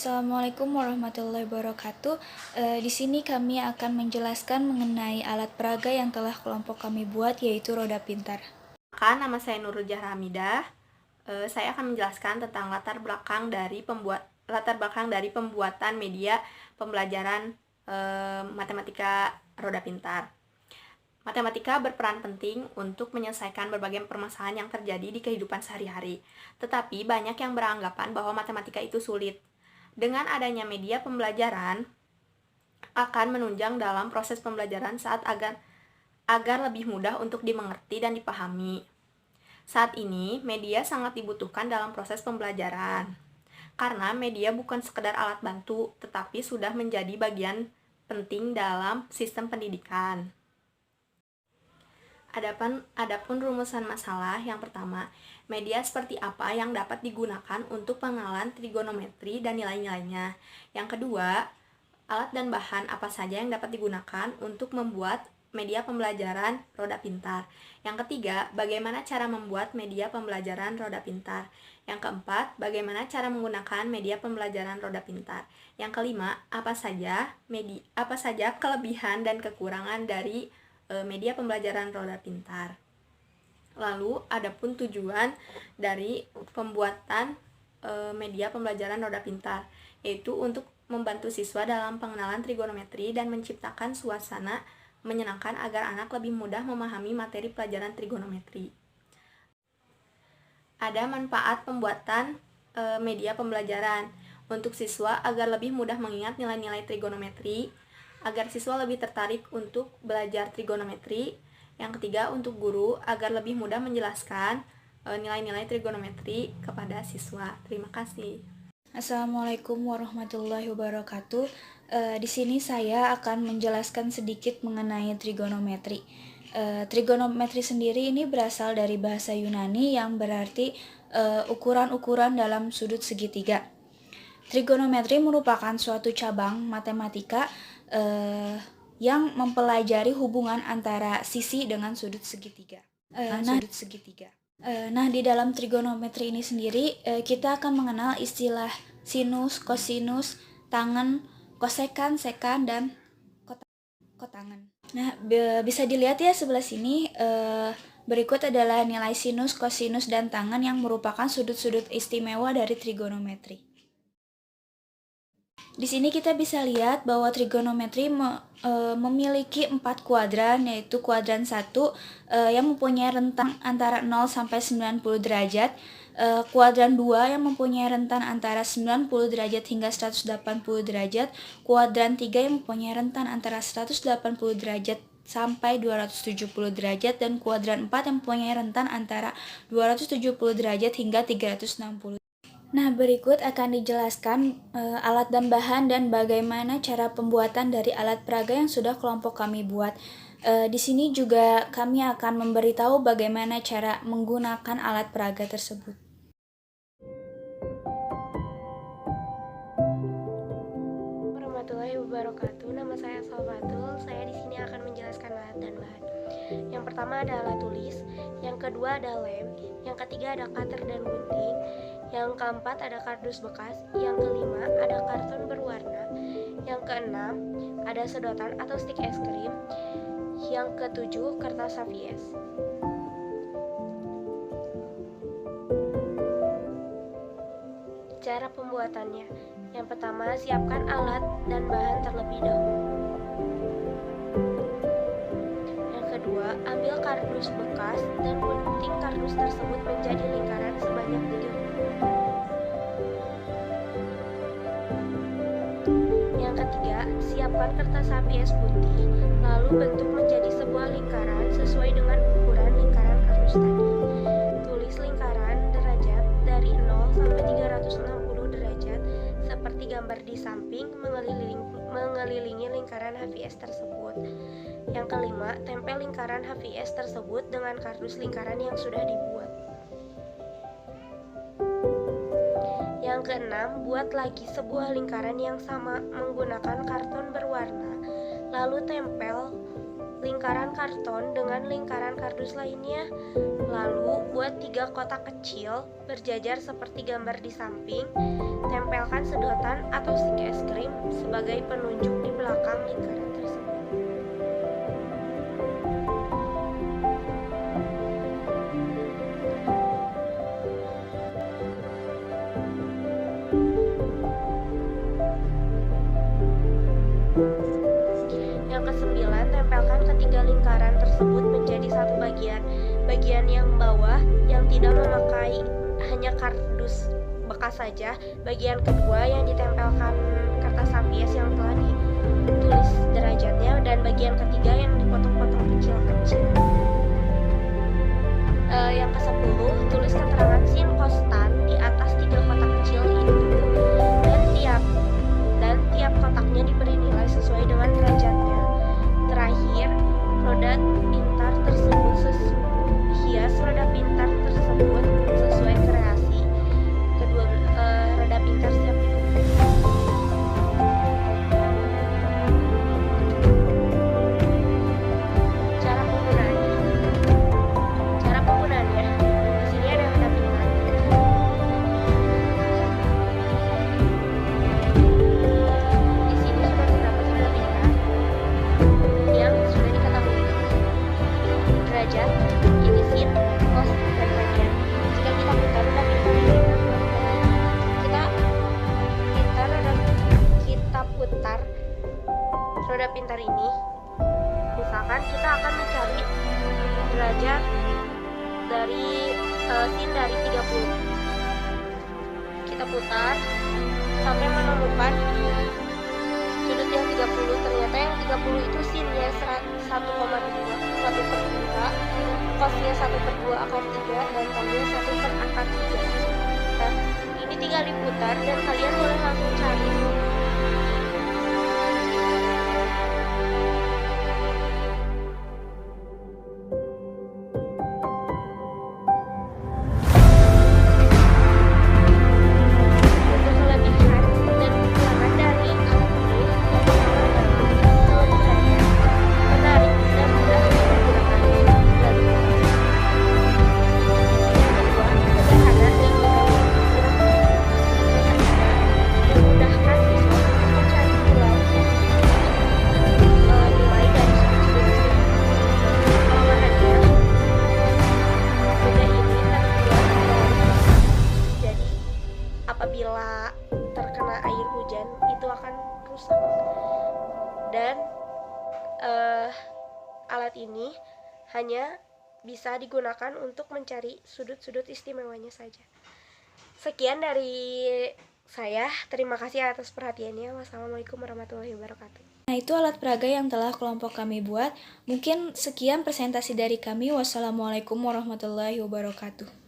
Assalamualaikum warahmatullahi wabarakatuh. Di sini kami akan menjelaskan mengenai alat peraga yang telah kelompok kami buat, yaitu roda pintar. Nama saya Nurul Jahra. Saya akan menjelaskan tentang latar belakang dari pembuatan media pembelajaran matematika roda pintar. Matematika berperan penting untuk menyelesaikan berbagai permasalahan yang terjadi di kehidupan sehari-hari. Tetapi banyak yang beranggapan bahwa matematika itu sulit. Dengan adanya media pembelajaran akan menunjang dalam proses pembelajaran agar lebih mudah untuk dimengerti dan dipahami. Saat ini, media sangat dibutuhkan dalam proses pembelajaran. Karena media bukan sekedar alat bantu, tetapi sudah menjadi bagian penting dalam sistem pendidikan. Adapun rumusan masalah yang pertama, media seperti apa yang dapat digunakan untuk pengenalan trigonometri dan nilai-nilainya. Yang kedua, alat dan bahan apa saja yang dapat digunakan untuk membuat media pembelajaran roda pintar. Yang ketiga, bagaimana cara membuat media pembelajaran roda pintar. Yang keempat, bagaimana cara menggunakan media pembelajaran roda pintar. Yang kelima, apa saja kelebihan dan kekurangan dari media pembelajaran roda pintar. Lalu, adapun tujuan dari pembuatan media pembelajaran roda pintar, yaitu untuk membantu siswa dalam pengenalan trigonometri dan menciptakan suasana menyenangkan agar anak lebih mudah memahami materi pelajaran trigonometri. Ada manfaat pembuatan media pembelajaran untuk siswa agar lebih mudah mengingat nilai-nilai trigonometri, agar siswa lebih tertarik untuk belajar trigonometri. Yang ketiga, untuk guru agar lebih mudah menjelaskan nilai-nilai trigonometri kepada siswa. Terima kasih. Assalamualaikum warahmatullahi wabarakatuh. Di sini saya akan menjelaskan sedikit mengenai trigonometri. Trigonometri sendiri ini berasal dari bahasa Yunani yang berarti ukuran-ukuran dalam sudut segitiga. Trigonometri merupakan suatu cabang matematika yang mempelajari hubungan antara sisi dengan sudut segitiga. Nah, di dalam trigonometri ini sendiri kita akan mengenal istilah sinus, kosinus, tangen, kosekan, sekan, dan kotangen. Nah, bisa dilihat ya sebelah sini. Berikut adalah nilai sinus, kosinus, dan tangen yang merupakan sudut-sudut istimewa dari trigonometri. Di sini kita bisa lihat bahwa trigonometri memiliki 4 kuadran, yaitu kuadran 1 yang mempunyai rentang antara 0 sampai 90 derajat, kuadran 2 yang mempunyai rentan antara 90 derajat hingga 180 derajat, kuadran 3 yang mempunyai rentan antara 180 derajat sampai 270 derajat, dan kuadran 4 yang mempunyai rentan antara 270 derajat hingga 360. Nah, berikut akan dijelaskan alat dan bahan dan bagaimana cara pembuatan dari alat peraga yang sudah kelompok kami buat. Di sini juga kami akan memberitahu bagaimana cara menggunakan alat peraga tersebut. Warahmatullahi wabarakatuh. Nama saya Salvatul. Saya di sini akan menjelaskan alat dan bahan. Yang pertama ada alat tulis, yang kedua ada lem, yang ketiga ada cutter dan gunting, yang keempat ada kardus bekas, yang kelima ada karton berwarna, yang keenam ada sedotan atau stik es krim, yang ketujuh kertas HVS. Cara pembuatannya, yang pertama siapkan alat dan bahan terlebih dahulu. Yang kedua, ambil kardus bekas dan gunting kardus tersebut menjadi lingkaran sebanyak 30. Yang ketiga, siapkan kertas HVS putih, lalu bentuk menjadi sebuah lingkaran sesuai dengan ukuran lingkaran kardus tadi. Tulis lingkaran derajat dari 0 sampai 360 derajat seperti gambar di samping mengelilingi lingkaran HVS tersebut. Yang kelima, tempel lingkaran HVS tersebut dengan kardus lingkaran yang sudah dibuat. Yang keenam, buat lagi sebuah lingkaran yang sama menggunakan karton berwarna, lalu tempel lingkaran karton dengan lingkaran kardus lainnya. Lalu buat 3 kotak kecil berjajar seperti gambar di samping. Tempelkan sedotan atau stik es krim sebagai penunjuk di belakang lingkaran tersebut. Yang ke-9, tempelkan ketiga lingkaran tersebut menjadi satu bagian. Bagian yang bawah yang tidak memakai hanya kardus bekas saja. Bagian kedua yang ditempelkan kertas sapies yang telah ditulis derajatnya. Dan bagian ketiga yang dipotong-potong kecil-kecil. Yang ke-10, tulis keterangan sin kostan di atas 3 kotak kecil itu. Dan tiap kotaknya diberi nilai sesuai dengan derajatnya. Terakhir, roda pintar tersebut hias roda pintar tersebut sesuai kreasi. Kedua roda pintar siap digunakan. Cara penggunaannya. Di sini ada roda pintar. Di sini sudah terdapat roda pintar yang sudah diketahui derajat, ini sin, kos, dan bagian. Jika kita putar roda pintar ini, kita putar roda pintar ini, misalkan kita akan mencari derajat dari sin dari 30. Kita putar sampai menemukan sudut yang 30. Ternyata yang 30 itu sinnya 1,2, 1/2, kosnya 1/2 akar 3, dan tannya 1/akar 3. Nah, ini tinggal diputar dan kalian boleh langsung cari. Untuk kelebihan dan kekurangan dari alat ini, yang pertama adalah kelebihannya menarik dan mudah digunakan. Lalu yang kedua, sederhana dan mudah digunakan. Yang ketiga, memudahkan siswa untuk mencari nilai dari sudut-sudut istri. Kelemahannya, benda ini terbuat dari, jadi apabila terkena air hujan itu akan rusak. Dan alat ini hanya bisa digunakan untuk mencari sudut-sudut istimewanya saja. Sekian dari saya. Terima kasih atas perhatiannya. Wassalamualaikum warahmatullahi wabarakatuh. Nah, itu alat peraga yang telah kelompok kami buat. Mungkin sekian presentasi dari kami. Wassalamualaikum warahmatullahi wabarakatuh.